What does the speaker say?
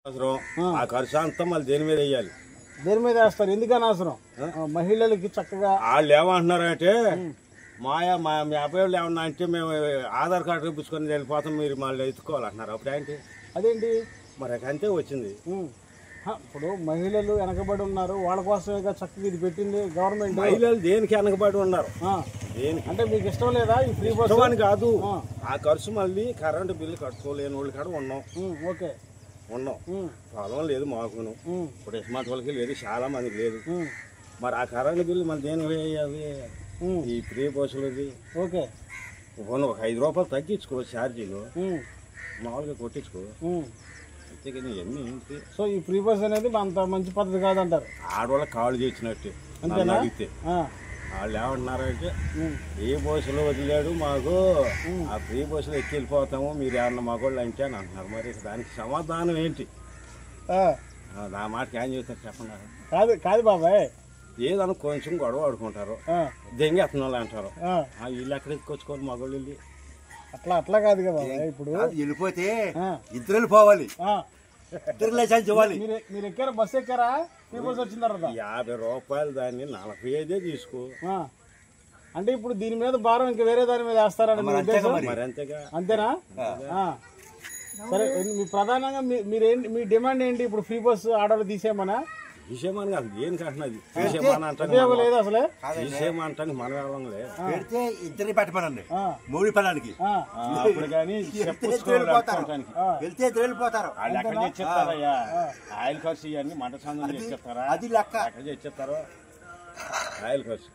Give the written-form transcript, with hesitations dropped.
ఆ ఖర్చు అంతా మళ్ళీ దేని మీద వేయాలి? దేని మీద వేస్తారు? ఎందుకని అవసరం? మహిళలకి చక్కగా వాళ్ళు ఏమంటున్నారంటే మా అబ్బాయి వాళ్ళు ఏమన్నా అంటే మేము ఆధార్ కార్డు చూపించుకొని వెళ్ళిపోతాం, మీరు మళ్ళీ ఎత్తుకోవాలంటున్నారు. అప్పుడు ఏంటి అదేంటి మరి అంతే వచ్చింది. ఇప్పుడు మహిళలు వెనకబడి ఉన్నారు, వాళ్ళ కోసమే చక్కగా ఇది పెట్టింది గవర్నమెంట్. మహిళలు దేనికి వెనకబడి ఉన్నారు? దేనికి అంటే మీకు ఇష్టం లేదా ఈ ఫ్రీ బస్ అని కాదు, ఆ ఖర్చు మళ్ళీ కరెంటు బిల్లు కట్టుకోలేని వాళ్ళు కాడ ఉన్నాం. ఓకే ఉన్నాం, పొలం లేదు మాకును, ఇప్పుడు ఇస్మార్ట్ వాళ్ళకి లేదు, చాలా మందికి లేదు. మరి ఆ కరెంటు బిల్లు మళ్ళీ దేని వేయాలి? ఈ ఫ్రీ బస్సులది. ఓకే ఒక 5 రూపాయలు తగ్గించుకో ఛార్జీలు, మామూలుగా కొట్టించుకో, అంతేగాని ఇవన్నీ ఏంటి? సో ఈ ఫ్రీ బస్ అనేది అంత మంచి పద్ధతి కాదంటారు. ఆడవాళ్ళ కాళ్ళు చేసినట్టు అంతేనా? అడిగితే వాళ్ళు ఏమంటున్నారంటే ఫ్రీ బస్సులు వదిలేడు మాకు, ఆ ఫ్రీ బస్సులు ఎక్కి వెళ్ళిపోతాము, మీరు ఏమన్నా మగోళ్ళు అంటే అని అంటున్నారు. మరి దానికి సమాధానం ఏంటి? నా మాటకి ఏం చేస్తారు చెప్పండి. కాదు కాదు బాబాయ్, ఏదన్నా కొంచెం గొడవ ఆడుకుంటారు, దెంగేస్తున్న వాళ్ళు అంటారు. వీళ్ళు ఎక్కడ ఎత్తుకొచ్చుకోవాలి మగోళ్ళు వెళ్ళి? అట్లా కాదు కదా ఇప్పుడు వెళ్ళిపోతే ఇద్దరు వెళ్ళిపోవాలి, ఇద్దరు లైసెన్స్ ఇవ్వాలి. మీరు ఎక్కారా? బస్సు ఎక్కారా? ఫ్రీ బస్ వచ్చిన తర్వాత 50 రూపాయలు దాన్ని 45 తీసుకో. అంటే ఇప్పుడు దీని మీద భారం ఇంకా వేరే దాని మీద వేస్తారని మీ ఉద్దేశం? మరి అంతేగా. అంతేనా? సరే, మీ ప్రధానంగా మీ డిమాండ్ ఏంటి? ఇప్పుడు ఫ్రీ బస్ ఆర్డర్ తీసేయమనా? తీసేయమని కాదు, దేనికి అంటున్నది? లేదు అసలే తీసేయమంటానికి మన వెళ్ళం లేదు. పెడితే ఇద్దరిని పెట్టమనండి, 3 పనానికి వెళ్తే వెళ్ళిపోతారు. వాళ్ళు ఎక్కడ తెచ్చిస్తారయ్యా? ఆయిల్ ఖర్చు ఇవన్నీ మంట సందం తెచ్చిస్తారా? అది లెక్క ఎక్కడ తెచ్చిస్తారు ఆయిల్ ఖర్చు?